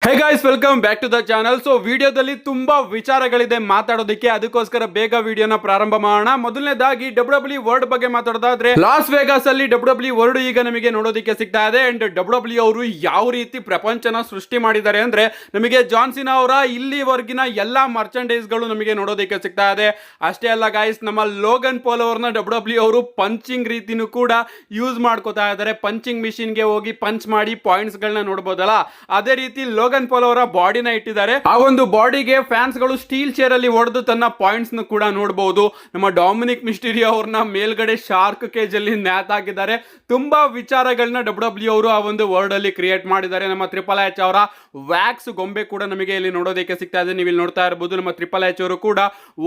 Hey guys, welcome back to the channel. So ವಿಡಿಯೋದಲ್ಲಿ ತುಂಬಾ ವಿಚಾರಗಳಿದೆ ಮಾತಾಡೋದಕ್ಕೆ, ಅದಕ್ಕೋಸ್ಕರ ಬೇಗ ವಿಡಿಯೋನ ಪ್ರಾರಂಭ ಮಾಡೋಣ. ಮೊದಲನೇದಾಗಿ ಡಬ್ಲ್ಯೂ ವರ್ಲ್ಡ್ ಬಗ್ಗೆ ಮಾತಾಡೋದಾದ್ರೆ, ಲಾಸ್ ವೇಗಾಸ್ ಅಲ್ಲಿ ಡಬ್ಲ್ಯೂ ವರ್ಲ್ಡ್ ಈಗ ನಮಗೆ ನೋಡೋದಕ್ಕೆ ಸಿಗ್ತಾ ಇದೆ. ಅಂಡ್ ಡಬ್ಲ್ಯೂ ಅವರು ಯಾವ ರೀತಿ ಪ್ರಪಂಚನ ಸೃಷ್ಟಿ ಮಾಡಿದ್ದಾರೆ ಅಂದ್ರೆ, ನಮಗೆ ಜಾನ್ ಸಿನಾ ಅವರ ಇಲ್ಲಿವರೆಗಿನ ಎಲ್ಲಾ ಮರ್ಚಂಡೈಸ್ ಗಳು ನಮಗೆ ನೋಡೋದಕ್ಕೆ ಸಿಗ್ತಾ ಇದೆ. ಅಷ್ಟೇ ಅಲ್ಲ ಗೈಸ್, ನಮ್ಮ ಲೋಗನ್ ಪಾಲ್ ಅವರನ್ನ ಡಬ್ಲ್ಯೂ ಅವರು ಪಂಚಿಂಗ್ ರೀತಿನೂ ಕೂಡ ಯೂಸ್ ಮಾಡ್ಕೋತಾ ಇದ್ದಾರೆ. ಪಂಚಿಂಗ್ ಮಿಷಿನ್ ಗೆ ಹೋಗಿ ಪಂಚ್ ಮಾಡಿ ಪಾಯಿಂಟ್ಸ್ ಗಳನ್ನ ನೋಡಬಹುದಲ್ಲ, ಅದೇ ರೀತಿ ಲೋಗನ್ ಪಾಲ್ ಅವರ ಬಾಡಿನ ಇಟ್ಟಿದ್ದಾರೆ. ಆ ಒಂದು ಬಾಡಿಗೆ ಫ್ಯಾನ್ಸ್ ಗಳು ಸ್ಟೀಲ್ ಚೇರ್ ಅಲ್ಲಿ ಹೊಡೆದು ತನ್ನ ಪಾಯಿಂಟ್ಸ್ ಕೂಡ ನೋಡಬಹುದು. ನಮ್ಮ ಡೊಮಿನಿಕ್ ಮಿಸ್ಟೀರಿಯೋ ಅವ್ರನ್ನ ಮೇಲ್ಗಡೆ ಶಾರ್ಕ್ ಕೇಜ್ ಅಲ್ಲಿ ನೇತಾಕಿದ್ದಾರೆ. ತುಂಬಾ ವಿಚಾರಗಳನ್ನ ಡಬ್ಲ್ಯೂ ಅವರು ಆ ಒಂದು ವರ್ಲ್ಡ್ ಅಲ್ಲಿ ಕ್ರಿಯೇಟ್ ಮಾಡಿದ್ದಾರೆ. ನಮ್ಮ ಟ್ರಿಪಲ್ ಎಚ್ ಅವರ ವ್ಯಾಕ್ಸ್ ಗೊಂಬೆ ಕೂಡ ನಮಗೆ ಇಲ್ಲಿ ನೋಡೋದಕ್ಕೆ ಸಿಗ್ತಾ ಇದೆ. ನೀವು ಇಲ್ಲಿ ನೋಡ್ತಾ ಇರಬಹುದು, ನಮ್ಮ ಟ್ರಿಪಲ್ ಎಚ್ ಅವರು ಕೂಡ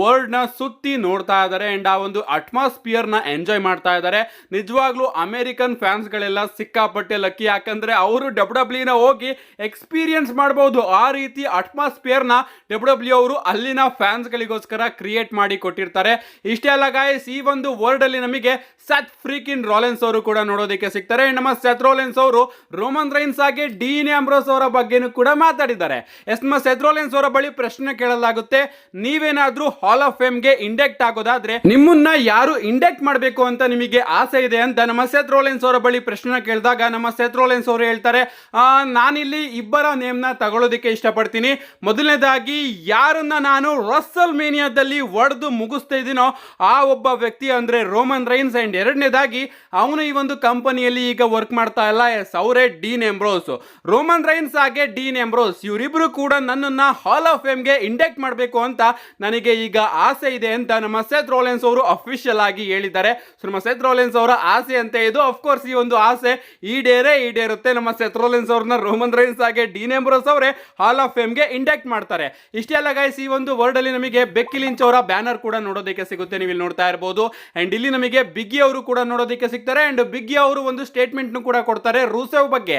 ವರ್ಲ್ಡ್ ನ ಸುತ್ತಿ ನೋಡ್ತಾ ಇದ್ದಾರೆ ಅಂಡ್ ಆ ಒಂದು ಅಟ್ಮಾಸ್ಫಿಯರ್ ನ ಎಂಜಾಯ್ ಮಾಡ್ತಾ ಇದ್ದಾರೆ. ನಿಜವಾಗ್ಲೂ ಅಮೆರಿಕನ್ ಫ್ಯಾನ್ಸ್ ಗಳೆಲ್ಲ ಸಿಕ್ಕಾಪಟ್ಟೆ ಲಕ್ಕಿ, ಯಾಕಂದ್ರೆ ಅವರು ಡಬ್ಲ್ಯೂ ನ ಹೋಗಿ ಎಕ್ಸ್ಪೀರಿಯನ್ಸ್ ಮಾಡಬಹುದು. ಆ ರೀತಿ ಅಟ್ಮಾಸ್ಫಿಯರ್ ನ ಡಬ್ಲ್ಯೂ ಅವರು ಅಲ್ಲಿನ ಫ್ಯಾನ್ಸ್ ಗಳಿಗೋಸ್ಕರ ಕ್ರಿಯೇಟ್ ಮಾಡಿ ಕೊಟ್ಟಿರ್ತಾರೆ. ಇಷ್ಟೇ ಅಲ್ಲ ಗಾಯ್ಸ್, ಈ ಒಂದು ವರ್ಲ್ಡ್ ಅಲ್ಲಿ ನಮಗೆ ಸೆತ್ ಫ್ರೀಕಿನ್ ರಾಲೆನ್ಸ್ ಅವರು ಕೂಡ ನೋಡೋದಕ್ಕೆ ಸಿಗ್ತಾರೆ. ನಮ್ಮ ಸೆತ್ ರಾಲೆನ್ಸ್ ಅವರು ರೋಮನ್ ರೈನ್ಸ್ ಹಾಗೆ ಡೀನ್ ಆಂಬ್ರೋಸ್ ಅವರ ಬಗ್ಗೆನೂ ಕೂಡ ಮಾತಾಡಿದ್ದಾರೆ. ನಮ್ಮ ಸೆತ್ ರಾಲೆನ್ಸ್ ಅವರ ಬಳಿ ಪ್ರಶ್ನೆ ಕೇಳಲಾಗುತ್ತೆ, ನೀವೇನಾದ್ರೂ ಹಾಲ್ ಆಫ್ ಫೇಮ್ ಗೆ ಇಂಡೆಕ್ಟ್ ಆಗೋದಾದ್ರೆ ನಿಮ್ಮನ್ನ ಯಾರು ಇಂಡೆಕ್ಟ್ ಮಾಡಬೇಕು ಅಂತ ನಿಮಗೆ ಆಸೆ ಇದೆ ಅಂತ ನಮ್ಮ ಸೆತ್ ರಾಲೆನ್ಸ್ ಅವರ ಬಳಿ ಪ್ರಶ್ನೆ ಕೇಳಿದಾಗ ನಮ್ಮ ಸೆತ್ ರಾಲೆನ್ಸ್ ಅವರು ಹೇಳ್ತಾರೆ, ನಾನಿಲ್ಲಿ ಇಬ್ಬರ ನೇಮ್ ನ ತಗೊಳ್ಳೋದಕ್ಕೆ ಇಷ್ಟಪಡ್ತೀನಿ. ಮೊದಲನೇದಾಗಿ ಯಾರನ್ನ ನಾನು ರಸಲ್ ಮೇನಿಯಾದಲ್ಲಿ ಒಡೆದು ಮುಗಿಸ್ತಾ ಇದ್ದೀನೋ ಆ ಒಬ್ಬ ವ್ಯಕ್ತಿ ಅಂದ್ರೆ ರೋಮನ್ ರೈನ್ಸ್. ಅಂಡ್ ಎರಡನೇದಾಗಿ ಅವನು ಈ ಒಂದು ಕಂಪನಿಯಲ್ಲಿ ಈಗ ವರ್ಕ್ ಮಾಡ್ತಾ ಇಲ್ಲ, ಅವರೇ ಡೀನ್ ಆಂಬ್ರೋಸ್. ರೋಮನ್ ರೈನ್ಸ್ ಹಾಗೆ ಡೀನ್ ಆಂಬ್ರೋಸ್ ಇವರಿಬ್ರು ಕೂಡ ನನ್ನನ್ನ ಹಾಲ್ ಆಫ್ ಫೇಮ್ ಗೆ ಇಂಡೆಕ್ಟ್ ಮಾಡಬೇಕು ಅಂತ ನನಗೆ ಈಗ ಆಸೆ ಇದೆ ಅಂತ ನಮ್ಮ ಸೆತ್ ರಾಲೆನ್ಸ್ ಅವರು ಅಫಿಷಿಯಲ್ ಆಗಿ ಹೇಳಿದ್ದಾರೆ. ಸೊ ನಮ್ಮ ಸೆತ್ ರಾಲೆನ್ಸ್ ಅವರ ಆಸೆ ಅಂತ ಇದು. ಅಫ್ಕೋರ್ಸ್ ಈ ಒಂದು ಆಸೆ ಈಡೇರುತ್ತೆ. ನಮ್ಮ ಸೆತ್ ರಾಲೆನ್ಸ್ ಅವ್ರನ್ನ ರೋಮನ್ ರೈನ್ಸ್ ಹಾಗೆ ಡೀನ್ ಆಂಬ್ರೋಸ್ ಅವರೇ ಹಾಲ್ ಆಫ್ ಫೇಮ್ ಗೆ ಇಂಡೆಕ್ಟ್ ಮಾಡ್ತಾರೆ. ಇಷ್ಟೇ ಅಲ್ಲ ಗೈಸ್, ಈ ಒಂದು ವರ್ಲ್ಡ್ ಅಲ್ಲಿ ನಮಗೆ ಬೆಕ್ಕಿ ಲಿಂಚ್ ಅವರ ಬ್ಯಾನರ್ ಕೂಡ ನೋಡೋದಕ್ಕೆ ಸಿಗುತ್ತೆ. ನೀವು ಇಲ್ಲಿ ನೋಡ್ತಾ ಇರಬಹುದು. ಅಂಡ್ ಇಲ್ಲಿ ನಮಗೆ ಬಿಗ್ಗಿ ಅವರು ಕೂಡ ನೋಡೋದಕ್ಕೆ ಸಿಗ್ತಾರೆ. ಅಂಡ್ ಬಿಗ್ಗಿ ಅವರು ಒಂದು ಸ್ಟೇಟ್ಮೆಂಟ್ ಕೂಡ ಕೊಡ್ತಾರೆ ರೂಸೆವ್ ಬಗ್ಗೆ.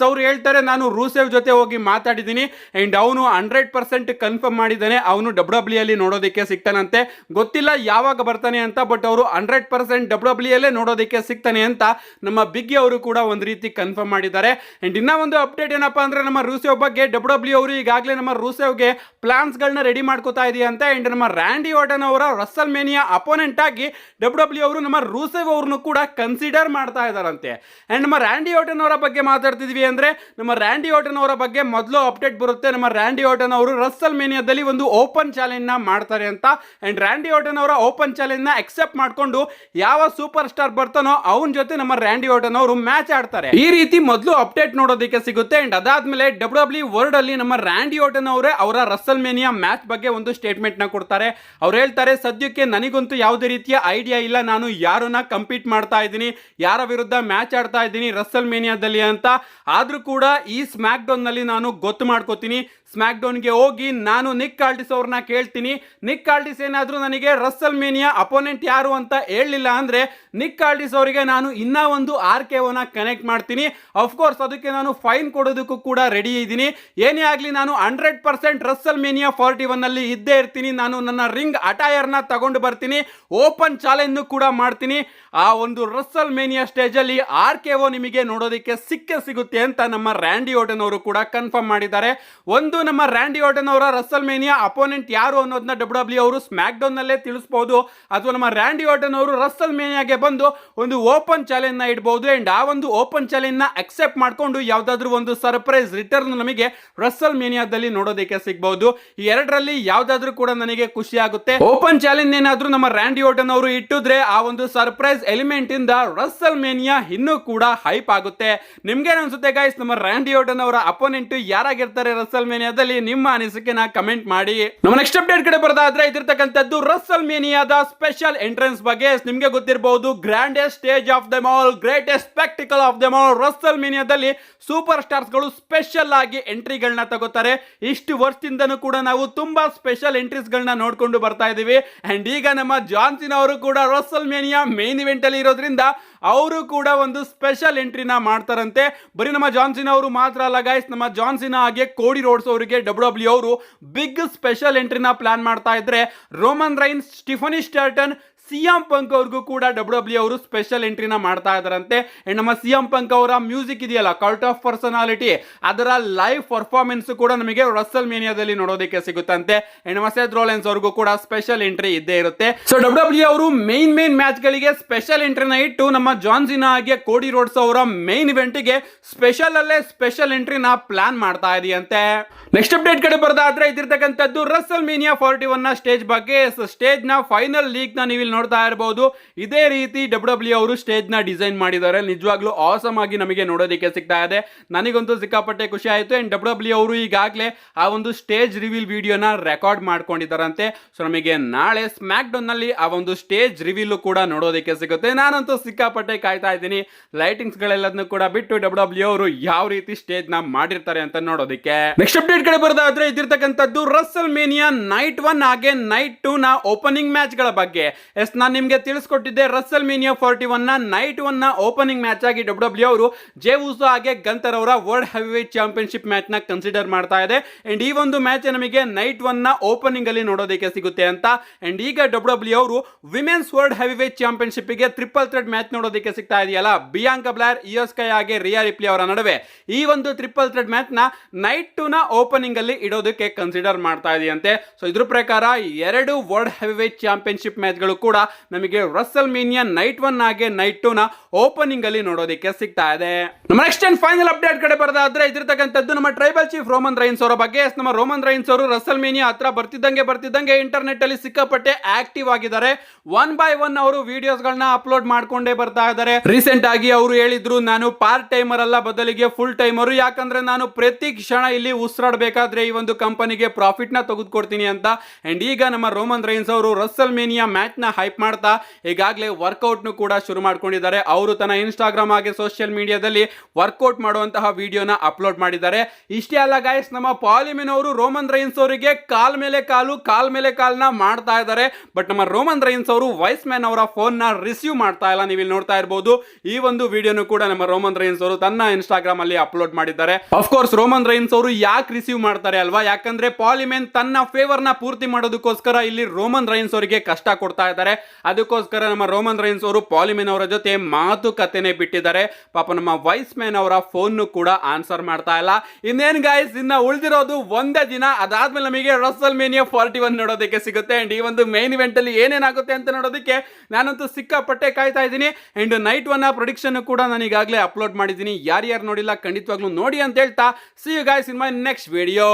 ಅವ್ರು ಹೇಳ್ತಾರೆ, ನಾನು ರೂಸೆವ್ ಜೊತೆ ಹೋಗಿ ಮಾತಾಡಿದ್ದೀನಿ ಅಂಡ್ ಅವನು 100% ಕನ್ಫರ್ಮ್ ಮಾಡಿದ್ದಾನೆ, ಅವನು ಡಬ್ಲ್ಯೂ ಅಲ್ಲಿ ನೋಡೋದಕ್ಕೆ ಸಿಗ್ತಾನಂತೆ. ಗೊತ್ತಿಲ್ಲ ಯಾವಾಗ ಬರ್ತಾನೆ ಅಂತ, ಬಟ್ ಅವರು 100% ಡಬ್ಲ್ಯೂ ಅಲ್ಲೇ ನೋಡೋದಕ್ಕೆ ಸಿಗ್ತಾನೆ ಅಂತ ನಮ್ಮ ಬಿಗ್ಗಿ ಅವರು ಕೂಡ ಒಂದು ರೀತಿ ಕನ್ಫರ್ಮ್ ಮಾಡಿದ್ದಾರೆ. ಅಂಡ್ ಇನ್ನ ಒಂದು ಅಪ್ಡೇಟ್ ಏನಪ್ಪಾ ಅಂದ್ರೆ, ನಮ್ಮ ರೂಸೆವ್ ಬಗ್ಗೆ ಡಬ್ಲ್ಯೂ ಅವರು ಈಗಾಗಲೇ ನಮ್ಮ ರೂಸೆವ್ಗೆ ಪ್ಲಾನ್ಸ್ ಗಳನ್ನ ರೆಡಿ ಮಾಡ್ಕೋತಾ ಇದೆಯಂತೆ. ಅಂಡ್ ನಮ್ಮ ರ್ಯಾಂಡಿ ಆರ್ಟನ್ ಅವರ ರಸಲ್ ಮೇನಿಯಾ ಅಪೋನೆಂಟ್ ಆಗಿ ಡಬ್ಲ್ಯೂ ಅವರು ನಮ್ಮ ರೂಸೆವ್ ಅವ್ರನ್ನು ಕೂಡ ಕನ್ಸಿಡರ್ ಮಾಡ್ತಾ ಇದಾರಂತೆ. ಅಂಡ್ ನಮ್ಮ ರ್ಯಾಂಡಿ ಆರ್ಟನ್ ಅವರ ಬಗ್ಗೆ ಮಾತಾಡ್ತಿದ್ವಿ ಅಂದ್ರೆ, ನಮ್ಮ ರ್ಯಾಂಡಿ ಆರ್ಟನ್ ಅವರ ಬಗ್ಗೆ ಮೊದಲು ಅಪ್ಡೇಟ್ ಬರುತ್ತೆ. ನಮ್ಮ ರ್ಯಾಂಡಿ ಆರ್ಟನ್ ಅವರು ರಸಲ್ ಮೇನಿಯಾದಲ್ಲಿ ಒಂದು ಓಪನ್ ಚಾಲೆಂಜ್ ನ ಮಾಡ್ತಾರೆ ಅಂತ. ಅಂಡ್ ರ್ಯಾಂಡಿ ಆರ್ಟನ್ ಅವರ ಓಪನ್ ಚಾಲೆಂಜ್ ನ ಅಕ್ಸೆಪ್ಟ್ ಮಾಡ್ಕೊಂಡು ಯಾವ ಸೂಪರ್ ಸ್ಟಾರ್ ಬರ್ತಾನೋ ಅವನ ಜೊತೆ ನಮ್ಮ ರ್ಯಾಂಡಿ ಆರ್ಟನ್ ಅವರು ಮ್ಯಾಚ್ ಆಡ್ತಾರೆ. ಈ ರೀತಿ ಮೊದಲು ಅಪ್ಡೇಟ್ ನೋಡೋದಕ್ಕೆ ಸಿಗುತ್ತೆ. ಅಂಡ್ ಅದಾದ್ಮೇಲೆ ಡಬ್ಲ್ಯೂ ವರ್ಲ್ಡ್ ಅಲ್ಲಿ ನಮ್ಮ ರ್ಯಾಂಡಿ ಆರ್ಟನ್ ಅವರೇ ಅವರ ರಸಲ್ ಮೇನಿಯಾ ಮ್ಯಾಚ್ ಬಗ್ಗೆ ಒಂದು ಸ್ಟೇಟ್ಮೆಂಟ್ ನ ಕೊಡ್ತಾರೆ. ಅವ್ರು ಹೇಳ್ತಾರೆ, ಸದ್ಯಕ್ಕೆ ನನಗಂತೂ ಯಾವುದೇ ರೀತಿಯ ಐಡಿಯಾ ಇಲ್ಲ, ನಾನು ಯಾರನ್ನ ಕಂಪೀಟ್ ಮಾಡ್ತಾ ಇದ್ದೀನಿ, ಯಾರ ವಿರುದ್ಧ ಮ್ಯಾಚ್ ಆಡ್ತಾ ಇದ್ದೀನಿ ರಸಲ್ ಮೇನಿಯಾದಲ್ಲಿ ಅಂತ. ಆದ್ರೂ ಕೂಡ ಈ ಸ್ಮ್ಯಾಕ್ ಡೌನ್ ನಲ್ಲಿ ನಾನು ಗೊತ್ತು ಮಾಡ್ಕೋತೀನಿ. ಸ್ಮ್ಯಾಕ್ ಡೌನ್ಗೆ ಹೋಗಿ ನಾನು ನಿಕ್ ಆಲ್ಟಿಸ್ ಅವ್ರನ್ನ ಕೇಳ್ತೀನಿ. ನಿಕ್ ಆಲ್ಟಿಸ್ ಏನಾದರೂ ನನಗೆ ರಸಲ್ ಮೇನಿಯಾ ಅಪೋನೆಂಟ್ ಯಾರು ಅಂತ ಹೇಳಲಿಲ್ಲ ಅಂದ್ರೆ ನಿಕ್ ಆಲ್ಟಿಸ್ ಅವರಿಗೆ ನಾನು ಇನ್ನ ಒಂದು RKOನ ಕನೆಕ್ಟ್ ಮಾಡ್ತೀನಿ. ಅಫ್ಕೋರ್ಸ್ ಅದಕ್ಕೆ ನಾನು ಫೈನ್ ಕೊಡೋದಕ್ಕೂ ಕೂಡ ರೆಡಿ ಇದ್ದೀನಿ. ಏನೇ ಆಗಲಿ ನಾನು 100% ರಸಲ್ ಮೇನಿಯಾ 41 ಅಲ್ಲಿ ಇದ್ದೇ ಇರ್ತೀನಿ. ನಾನು ನನ್ನ ರಿಂಗ್ ಅಟೈರ್ನ ತಗೊಂಡು ಬರ್ತೀನಿ, ಓಪನ್ ಚಾಲೆಂಜ್ ಕೂಡ ಮಾಡ್ತೀನಿ. ಆ ಒಂದು ರಸಲ್ ಮೇನಿಯಾ ಸ್ಟೇಜ್ ಅಲ್ಲಿ RKO ನಿಮಗೆ ನೋಡೋದಕ್ಕೆ ಸಿಗುತ್ತೆ ಅಂತ ನಮ್ಮ ರ್ಯಾಂಡಿ ಆರ್ಟನ್ ಅವರು ಕೂಡ ಕನ್ಫರ್ಮ್ ಮಾಡಿದ್ದಾರೆ. ಒಂದು ನಮ್ಮ ರ್ಯಾಂಡಿ ಆರ್ಟನ್ ಅವರ ರಸಲ್ ಮೇನಿಯಾ ಅಪೋನೆಂಟ್ ಯಾರು ಅನ್ನೋದನ್ನ ಡಬ್ಲ್ಯೂ ಅವರು ಸ್ಮ್ಯಾಕ್ ಡೌನ್ ನಲ್ಲೇ ತಿಳಿಸಬಹುದು, ಅಥವಾ ನಮ್ಮ ರ್ಯಾಂಡಿ ಆರ್ಟನ್ ಅವರು ರಸಲ್ ಮೇನಿಯಾಗೆ ಬಂದು ಒಂದು ಓಪನ್ ಚಾಲೆಂಜ್ ನ ಇಡಬಹುದು. ಅಂಡ್ ಆ ಒಂದು ಓಪನ್ ಚಾಲೆಂಜ್ ನ ಅಕ್ಸೆಪ್ಟ್ ಮಾಡ್ಕೊಂಡು ಯಾವ್ದಾದ್ರು ಒಂದು ಸರ್ಪ್ರೈಸ್ ರಿಟರ್ನ್ ನಮಗೆ ರಸಲ್ ಮೇನಿಯಾದಲ್ಲಿ ನೋಡೋದಕ್ಕೆ ಸಿಗಬಹುದು. ಈ ಎರಡರಲ್ಲಿ ಯಾವ್ದಾದ್ರು ಕೂಡ ನನಗೆ ಖುಷಿ ಆಗುತ್ತೆ. ಓಪನ್ ಚಾಲೆಂಜ್ ಏನಾದ್ರೂ ನಮ್ಮ ರ್ಯಾಂಡಿ ಆರ್ಟನ್ ಅವರು ಇಟ್ಟಿದ್ರೆ ಆ ಒಂದು ಸರ್ಪ್ರೈಸ್ ಎಲಿಮೆಂಟ್ ಇಂದ ರಸಲ್ ಮೇನಿಯಾ ಇನ್ನೂ ಕೂಡ ಹೈಪ್ ಆಗುತ್ತೆ. ನಿಮ್ಗೆ ಅನ್ಸುತ್ತೆ ಗೈಸ್, ನಮ್ಮ ರ್ಯಾಂಡಿ ಆರ್ಟನ್ ಅವರ ಅಪೋನೆಂಟ್ ಯಾರಾಗಿರ್ತಾರೆ ರಸಲ್ ಮೇನಿಯಾದಲ್ಲಿ? ನಿಮ್ಮ ಅನಿಸಿಕೆನ ಕಮೆಂಟ್ ಮಾಡಿ. ನಮ್ಮ ನೆಕ್ಸ್ಟ್ ಅಪ್ಡೇಟ್ ಕಡೆ ಬರೋದಾದ್ರೆ, ಇದಿರ್ತಕ್ಕಂಥದ್ದು ರಸಲ್ ಮೇನಿಯಾದ ಸ್ಪೆಷಲ್ ಎಂಟ್ರೆನ್ಸ್ ಬಗ್ಗೆ. ನಿಮ್ಗೆ ಗೊತ್ತಿರಬಹುದು, grandest stage of them all, greatest spectacle of them all. ರಸಲ್ ಮೇನಿಯಾದಲ್ಲಿ ಸೂಪರ್ ಸ್ಟಾರ್ಸ್ ಗಳು ಸ್ಪೆಷಲ್ ಆಗಿ ಎಂಟ್ರಿಗಳನ್ನ ತಗೋತಾರೆ. ಇಷ್ಟು ವರ್ಷದಿಂದನೂ ಕೂಡ ನಾವು ತುಂಬಾ ಸ್ಪೆಷಲ್ ಎಂಟ್ರೀಸ್ ಗಳನ್ನ ನೋಡ್ಕೊಂಡು ಬರ್ತಾ ಇದೀವಿ. ಅಂಡ್ ಈಗ ನಮ್ಮ ಜಾನ್ ಸಿನಾ ಅವರು ಕೂಡ ರಸಲ್ ಮೇನಿಯಾ ಮೇನ್ ಇವೆಂಟ್ ಅಲ್ಲಿ ಇರೋದ್ರಿಂದ ಅವರು ಕೂಡ ಒಂದು ಸ್ಪೆಷಲ್ ಎಂಟ್ರಿನ ಮಾಡ್ತಾರಂತೆ. ಬರೀ ನಮ್ಮ ಜಾನ್ ಸಿನಾ ಅವರು ಮಾತ್ರ ಅಲ್ಲ ಗೈಸ್, ನಮ್ಮ ಜಾನ್ ಸಿನಾ ಹಾಗೆ ಕೋಡಿ ರೋಡ್ಸ್ ಅವರಿಗೆ ಡಬ್ಲ್ಯೂ ಅವರು ಬಿಗ್ ಸ್ಪೆಷಲ್ ಎಂಟ್ರಿನ ಪ್ಲಾನ್ ಮಾಡ್ತಾ ಇದ್ರೆ, ರೋಮನ್ ರೈನ್ಸ್, ಸ್ಟಿಫನಿ ಸ್ಟಾರ್ಟನ್, ಸಿಎಂ ಪಂಕ್ ಅವ್ರಿಗೂ ಕೂಡ ಡಬ್ಲ್ಯೂ ಅವರು ಸ್ಪೆಷಲ್ ಎಂಟ್ರಿನ ಮಾಡ್ತಾ ಇದಾರಂತೆ. ಅಂಡ್ ನಮ್ಮ ಸಿಎಂ ಪಂಕ್ ಅವರ ಮ್ಯೂಸಿಕ್ ಇದೆಯಲ್ಲ, ಕಲ್ಟ್ ಆಫ್ ಪರ್ಸನಾಲಿಟಿ, ಅದರ ಲೈವ್ ಪರ್ಫಾರ್ಮೆನ್ಸ್ ಕೂಡ ನಮಗೆ ರಸಲ್ ಮೇನಿಯಾದಲ್ಲಿ ನೋಡೋದಕ್ಕೆ ಸಿಗುತ್ತಂತೆ. ಅಂಡ್ ನಮ್ಮ ಸೆತ್ ರೋಲೆನ್ಸ್ ಅವ್ರಿಗೂ ಕೂಡ ಸ್ಪೆಷಲ್ ಎಂಟ್ರಿ ಇದ್ದೇ ಇರುತ್ತೆ. ಸೊ ಡಬ್ಲ್ಯೂ ಅವರು ಮೇನ್ ಮ್ಯಾಚ್ ಗಳಿಗೆ ಸ್ಪೆಷಲ್ ಎಂಟ್ರಿನ ಇಟ್ಟು ನಮ್ಮ ಜಾನ್ ಸಿನಾ ಹಾಗೆ ಕೋಡಿ ರೋಡ್ಸ್ ಅವರ ಮೇನ್ ಇವೆಂಟ್ ಗೆ ಸ್ಪೆಷಲ್ ಅಲ್ಲೇ ಸ್ಪೆಷಲ್ ಎಂಟ್ರಿನ ಪ್ಲಾನ್ ಮಾಡ್ತಾ ಇದೆಯಂತೆ. ನೆಕ್ಸ್ಟ್ ಅಪ್ಡೇಟ್ ಕಡೆ ಬರೋದಾದ್ರೆ ಇದಿರ್ತಕ್ಕಂಥದ್ದು ರಸಲ್ ಮೇನಿಯಾ 41 ನ ಸ್ಟೇಜ್ ಬಗ್ಗೆ. ಸ್ಟೇಜ್ ನ ಫೈನಲ್ ಲೀಗ್ ನ ನೀವು ಇಲ್ಲಿ ನೋಡ್ತಾ ಇರಬಹುದು. ಇದೇ ರೀತಿ ಡಬ್ಲ್ಯೂ ಅವರು ಸ್ಟೇಜ್ ನ ಡಿಸೈನ್ ಮಾಡಿದ್ದಾರೆ. ನಿಜವಾಗ್ಲೂ ಆಸಮ್ ಆಗಿ ನಮಗೆ ನೋಡೋದಕ್ಕೆ ಸಿಗ್ತಾ ಇದೆ. ನನಗಂತೂ ಸಿಕ್ಕಾಪಟ್ಟೆ ಖುಷಿ ಆಯಿತು. ಅಂಡ್ ಡಬ್ಲ್ಯೂ ಅವರು ಈಗಾಗಲೇ ಆ ಒಂದು ಸ್ಟೇಜ್ ರಿವೀಲ್ ವಿಡಿಯೋನ ರೆಕಾರ್ಡ್ ಮಾಡ್ಕೊಂಡಿದ್ದಾರಂತೆ. ಸೊ ನಮಗೆ ನಾಳೆ ಸ್ಮ್ಯಾಕ್ ಡೌನ್ ನಲ್ಲಿ ಆ ಒಂದು ಸ್ಟೇಜ್ ರಿವೀಲ್ ಕೂಡ ನೋಡೋದಕ್ಕೆ ಸಿಗುತ್ತೆ. ನಾನಂತೂ ಸಿಕ್ಕಾಪಟ್ಟೆ ಕಾಯ್ತಾ ಇದ್ದೀನಿ. ಲೈಟಿಂಗ್ಸ್ ಗಳೆಲ್ಲದನ್ನು ಕೂಡ ಬಿಟ್ಟು ಡಬ್ಲ್ಯೂ ಅವರು ಯಾವ ರೀತಿ ಸ್ಟೇಜ್ ನ ಮಾಡಿರ್ತಾರೆ ಅಂತ ನೋಡೋದಕ್ಕೆ. ನೆಕ್ಸ್ಟ್ ಅಪ್ಡೇಟ್ ಕಡೆ ಬರೋದಾದ್ರೆ ಇದಿರ್ತಕ್ಕಂಥದ್ದು ರಸಲ್ ಮೇನಿಯಾ ನೈಟ್ 1 ಹಾಗೆ ನೈಟ್ 2 ನ ಓಪನಿಂಗ್ ಮ್ಯಾಚ್ ಗಳ ಬಗ್ಗೆ. ನಾನು ನಿಮಗೆ ತಿಳಿಸ್ಕೊಟ್ಟಿದ್ದೆ, ರಸಲ್ ಮೇನಿಯಾ 41 ನ ನೈಟ್ 1 ನ ಓಪನಿಂಗ್ ಮ್ಯಾಚ್ ಆಗಿ ಡಬ್ಲ್ಯೂ ಅವರು ಜೇ ಉಸೋ ಹಾಗೆ ಗಂತರ್ ಅವರ ವರ್ಲ್ಡ್ ಹೆವಿವೇಟ್ ಚಾಂಪಿಯನ್ಶಿಪ್ ಮ್ಯಾಚ್ ನ ಕನ್ಸಿಡರ್ ಮಾಡ್ತಾ ಇದೆ. ಅಂಡ್ ಈ ಒಂದು ಮ್ಯಾಚ್ ನಮಗೆ ನೈಟ್ 1 ನ ಓಪನಿಂಗ್ ಅಲ್ಲಿ ನೋಡೋದಕ್ಕೆ ಸಿಗುತ್ತೆ ಅಂತ. ಅಂಡ್ ಈಗ ಡಬ್ಲ್ಯೂ ಅವರು ವಿಮೆನ್ಸ್ ವರ್ಲ್ಡ್ ಹೆವಿವೇಟ್ ಚಾಂಪಿಯನ್ಶಿಪ್ ಗೆ ಟ್ರಿಪಲ್ ಥ್ರೆಡ್ ಮ್ಯಾಚ್ ನೋಡೋದಕ್ಕೆ ಸಿಗ್ತಾ ಇದೆಯಲ್ಲ, ಬಿಯಾಂಕಾ ಬ್ಲಾರ್, ಇಯೋ ಸ್ಕೈ ಹಾಗೆ ರಿಯಾ ರಿಪ್ಲಿ ಅವರ ನಡುವೆ ಈ ಒಂದು ಟ್ರಿಪಲ್ ಥ್ರೆಡ್ ಮ್ಯಾಚ್ ನ ನೈಟ್ 2 ನ ಓಪನಿಂಗ್ ಅಲ್ಲಿ ಇಡೋದಕ್ಕೆ ಕನ್ಸಿಡರ್ ಮಾಡ್ತಾ ಇದೆಯಂತೆ. ಸೊ ಇದ್ರ ಪ್ರಕಾರ 2 ವರ್ಲ್ಡ್ ಹೆವಿವೇಟ್ ಚಾಂಪಿಯನ್ಶಿಪ್ ಮ್ಯಾಚ್ ಗಳು ಕೂಡ ನಮಗೆ ರಸಲ್ ಮೇನಿಯಾ ನೈಟ್ 1 ಹಾಗೆ ನೈಟ್ 2 ನ ಓಪನಿಂಗ್ ಅಲ್ಲಿ ನೋಡೋದಕ್ಕೆ ಸಿಗ್ತಾ ಇದೆ. ನಮ್ಮ ನೆಕ್ಸ್ಟ್ ಅಂಡ್ ಫೈನಲ್ ಅಪ್ಡೇಟ್ ಕಡೆ ಬರೋದಾದ್ರೆ ಇದಿರ್ತಕ್ಕಂಥದ್ದು ನಮ್ಮ ಟ್ರೈಬಲ್ ಚೀಫ್ ರೋಮನ್ ರೈನ್ಸ್ ಅವರ ಬಗ್ಗೆ. ನಮ್ಮ ರೋಮನ್ ರೈನ್ಸ್ ಅವರು ರಸಲ್ ಮೇನಿಯಾ ಹತ್ರ ಬರ್ತಿದ್ದಂಗೆ ಇಂಟರ್ನೆಟ್ ಅಲ್ಲಿ ಸಿಕ್ಕಾಪಟ್ಟೆ ಆಕ್ಟಿವ್ ಆಗಿದ್ದಾರೆ. 1 by 1 ಅವರು ವಿಡಿಯೋಸ್ ಗಳನ್ನ ಅಪ್ಲೋಡ್ ಮಾಡ್ಕೊಂಡೇ ಬರ್ತಾ ಇದ್ದಾರೆ. ರೀಸೆಂಟ್ ಆಗಿ ಅವರು ಹೇಳಿದ್ರು, ನಾನು ಪಾರ್ಟ್ ಟೈಮರ್ ಅಲ್ಲ, ಬದಲಿಗೆ ಫುಲ್ ಟೈಮರ್. ಯಾಕಂದ್ರೆ ನಾನು ಪ್ರತಿ ಕ್ಷಣ ಇಲ್ಲಿ ಉಸಿರಾಡಬೇಕಾದ್ರೆ ಈ ಒಂದು ಕಂಪನಿಗೆ ಪ್ರಾಫಿಟ್ ನ ತೆಗೆದುಕೊಡ್ತೀನಿ ಅಂತ. ಅಂಡ್ ಈಗ ನಮ್ಮ ರೋಮನ್ ರೈನ್ಸ್ ಅವರು ರಸಲ್ ಮೇನಿಯಾ ಮ್ಯಾಚ್ ನ ಹೈಪ್ ಮಾಡ್ತಾ ಈಗಾಗಲೇ ವರ್ಕೌಟ್ ನು ಕೂಡ ಶುರು ಮಾಡ್ಕೊಂಡಿದ್ದಾರೆ. ಅವರು ತನ್ನ ಇನ್ಸ್ಟಾಗ್ರಾಮ್ ಹಾಗೆ ಸೋಷಿಯಲ್ ಮೀಡಿಯಾದಲ್ಲಿ ವರ್ಕೌಟ್ ಮಾಡುವಂತಹ ವಿಡಿಯೋನ ಅಪ್ಲೋಡ್ ಮಾಡಿದ್ದಾರೆ. ಇಷ್ಟೇ ಅಲ್ಲ ಗೈಸ್, ನಮ್ಮ ಪಾಲಿಮಿನ್ ಅವರು ರೋಮನ್ ರೈನ್ಸ್ ಅವರಿಗೆ ಕಾಲ್ ಮೇಲೆ ಕಾಲ್ನ ಮಾಡ್ತಾ ಇದ್ದಾರೆ. ಬಟ್ ನಮ್ಮ ರೋಮನ್ ರೈನ್ಸ್ ಅವರು ವೈಸ್ ಮ್ಯಾನ್ ಅವರ ಫೋನ್ ನ ರಿಸೀವ್ ಮಾಡ್ತಾ ಇಲ್ಲ. ನೀವು ಇಲ್ಲಿ ನೋಡ್ತಾ ಇರಬಹುದು. ಈ ಒಂದು ವಿಡಿಯೋನು ಕೂಡ ನಮ್ಮ ರೋಮನ್ ರೈನ್ಸ್ ಅವರು ತನ್ನ ಇನ್ಸ್ಟಾಗ್ರಾಮ್ ಅಲ್ಲಿ ಅಪ್ಲೋಡ್ ಮಾಡಿದ್ದಾರೆ. ಆಫ್ ಕೋರ್ಸ್ ರೋಮನ್ ರೈನ್ಸ್ ಅವರು ಯಾಕೆ ರಿಸೀವ್ ಮಾಡ್ತಾರೆ ಅಲ್ವಾ, ಯಾಕಂದ್ರೆ ಪಾಲಿಮೆನ್ ತನ್ನ ಫೇವರ್ ನ ಪೂರ್ತಿ ಮಾಡೋದಕ್ಕೋಸ್ಕರ ಇಲ್ಲಿ ರೋಮನ್ ರೈನ್ಸ್ ಅವರಿಗೆ ಕಷ್ಟ ಕೊಡ್ತಾ ಇದ್ದಾರೆ. ಅದಕ್ಕೋಸ್ಕರ ನಮ್ಮ ರೋಮನ್ ರೈನ್ಸ್ ಅವರು ಪಾಲಿಮೆನ್ ಅವರ ಜೊತೆ ಮಾತುಕತೆನೆ ಬಿಟ್ಟಿದ್ದಾರೆ. ಪಾಪ ನಮ್ಮ ವೈಸ್ ಮ್ಯಾನ್ ಅವರ ಫೋನ್ ಕೂಡ ಆನ್ಸರ್ ಮಾಡ್ತಾ ಇಲ್ಲ. ಇನ್ನೇನ್ ಗೈಸ್, ಇನ್ನ ಉಳಿದಿರೋದು ಒಂದೇ ದಿನ, ಅದಾದ್ಮೇಲೆ ನಮಗೆ ರಸಲ್ ಮೇನಿಯಾ 41 ನೋಡೋದಕ್ಕೆ ಸಿಗುತ್ತೆ. ಅಂಡ್ ಈ ಒಂದು ಮೇನ್ ಇವೆಂಟ್ ಅಲ್ಲಿ ಏನೇನಾಗುತ್ತೆ ಅಂತ ನೋಡೋದಕ್ಕೆ ನಾನಂತೂ ಸಿಕ್ಕಾಪಟ್ಟೆ ಕಾಯ್ತಾ ಇದ್ದೀನಿ. ಅಂಡ್ ನೈಟ್ 1 ಪ್ರೆಡಿಕ್ಷನ್ ಕೂಡ ನಾನು ಈಗಾಗಲೇ ಅಪ್ಲೋಡ್ ಮಾಡಿದ್ದೀನಿ. ಯಾರ್ಯಾರು ನೋಡಿಲ್ಲ ಖಂಡಿತವಾಗ್ಲೂ ನೋಡಿ ಅಂತ ಹೇಳ್ತಾ, see you guys in my next video.